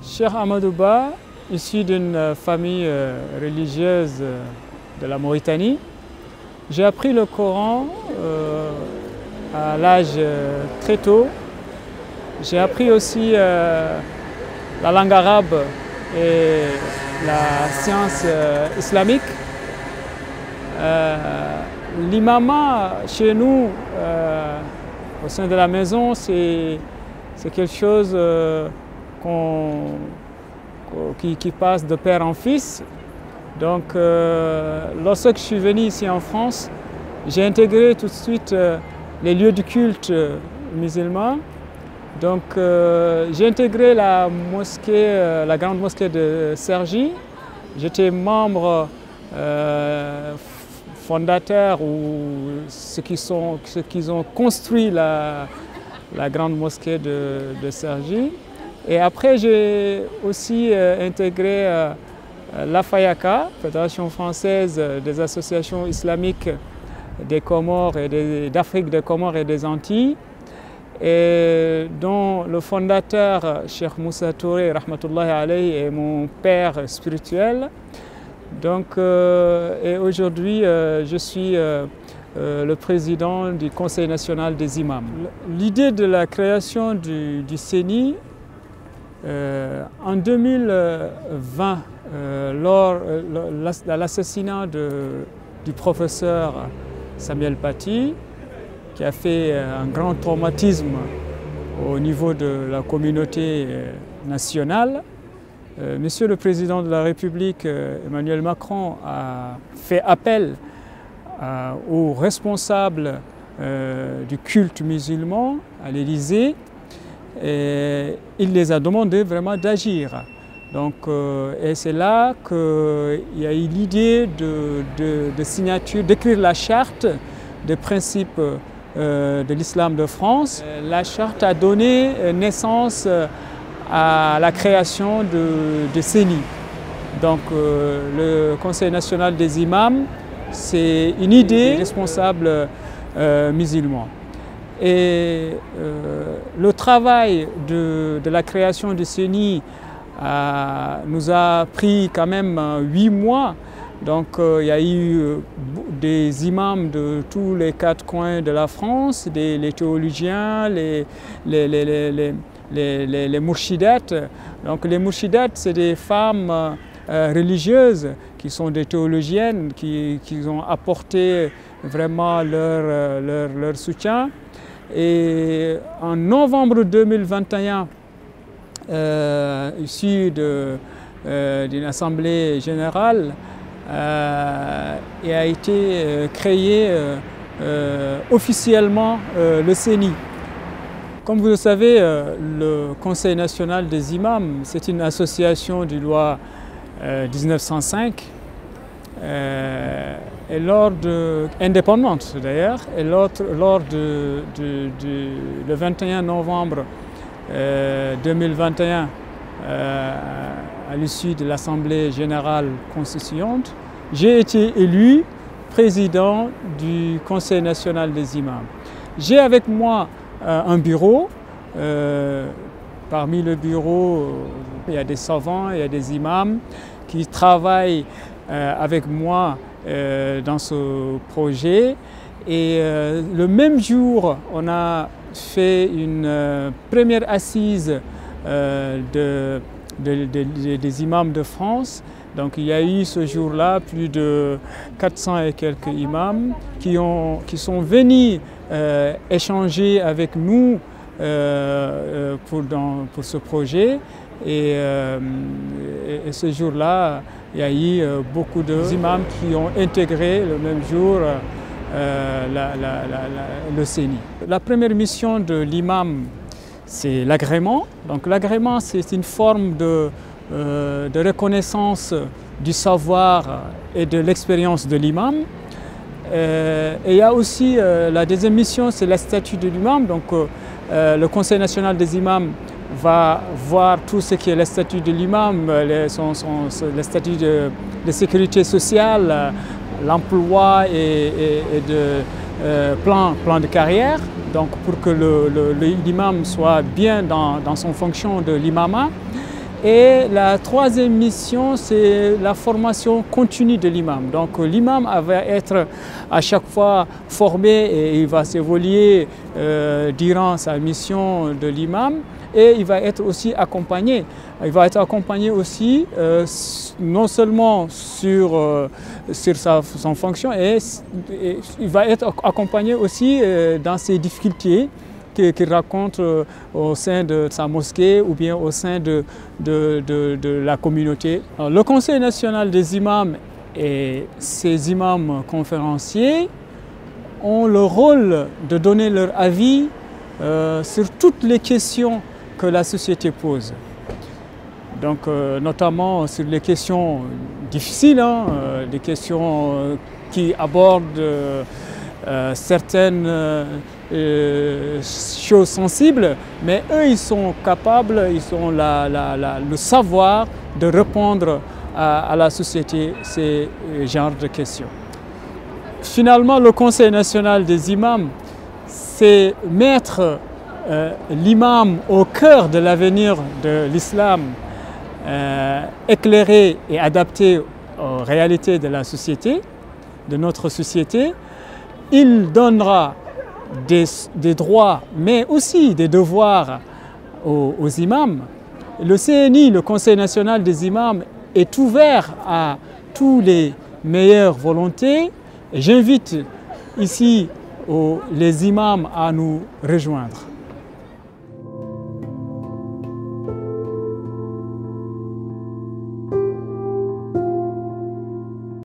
Cheikh Ahmadou Ba, issu d'une famille religieuse de la Mauritanie, j'ai appris le Coran à l'âge très tôt. J'ai appris aussi la langue arabe et la science islamique. L'imama chez nous, au sein de la maison, c'est quelque chose qui passe de père en fils. Donc lorsque je suis venu ici en France, j'ai intégré tout de suite les lieux du culte musulman. Donc j'ai intégré la mosquée, la grande mosquée de Cergy. J'étais membre fondateur ou ceux qui ont construit la grande mosquée de Cergy. Et après j'ai aussi intégré la FAYACA, Fédération française des associations islamiques des Comores et d'Afrique des Comores et des Antilles, et dont le fondateur, Cheikh Moussa Touré, rahmatullahi alayhi, est mon père spirituel. Donc, et aujourd'hui, je suis le président du Conseil national des imams. L'idée de la création du CENI, en 2020, lors de l'assassinat du professeur Samuel Paty, qui a fait un grand traumatisme au niveau de la communauté nationale, Monsieur le Président de la République, Emmanuel Macron, a fait appel aux responsables du culte musulman à l'Élysée, et il les a demandé vraiment d'agir. Donc, et c'est là qu'il y a eu l'idée de signature, d'écrire la charte des principes de l'islam de France. La charte a donné naissance à la création de CENI. Donc le Conseil national des imams, c'est une idée des responsables musulmans. Et le travail de la création de CENI nous a pris quand même 8 mois. Donc il y a eu des imams de tous les 4 coins de la France, les théologiens, les mourchidates. Donc les mourchidates, c'est des femmes religieuses qui sont des théologiennes, qui ont apporté vraiment leur soutien. Et en novembre 2021, issu d'une assemblée générale, il a été créé officiellement le CENI. Comme vous le savez, le Conseil national des imams, c'est une association du loi 1905, et indépendante d'ailleurs, et lors le 21 novembre 2021, à l'issue de l'Assemblée générale constituante, j'ai été élu président du Conseil national des imams. J'ai avec moi un bureau. Parmi le bureau, il y a des savants, il y a des imams qui travaillent avec moi dans ce projet. Et le même jour, on a fait une première assise des imams de France. Donc il y a eu ce jour-là plus de 400 et quelques imams qui sont venus échanger avec nous pour ce projet. Et ce jour-là, il y a eu beaucoup d'imams qui ont intégré le même jour le CENI. La première mission de l'imam, c'est l'agrément. Donc l'agrément, c'est une forme de reconnaissance du savoir et de l'expérience de l'imam. Et il y a aussi la deuxième mission, c'est le statut de l'imam. Donc le Conseil national des imams va voir tout ce qui est le statut de l'imam, le statut de sécurité sociale, l'emploi et de plan de carrière. Donc pour que l'imam soit bien dans son fonction de l'imama. Et la troisième mission, c'est la formation continue de l'imam. Donc l'imam va être à chaque fois formé et il va s'évoluer durant sa mission de l'imam. Et il va être aussi accompagné. Il va être accompagné aussi non seulement sur son fonction, et il va être accompagné aussi dans ses difficultés qu'il raconte au sein de sa mosquée ou bien au sein de la communauté. Alors, le Conseil national des imams et ces imams conférenciers ont le rôle de donner leur avis sur toutes les questions que la société pose. Donc, notamment sur les questions difficiles, des questions qui abordent certaines choses sensibles, mais eux, ils sont capables, ils ont le savoir de répondre à la société ces genres de questions. Finalement, le Conseil national des imams, c'est mettre l'imam au cœur de l'avenir de l'islam, éclairé et adapté aux réalités de la société, de notre société. Il donnera des droits, mais aussi des devoirs aux imams. Le CNI, le Conseil national des imams, est ouvert à toutes les meilleures volontés. J'invite ici les imams à nous rejoindre.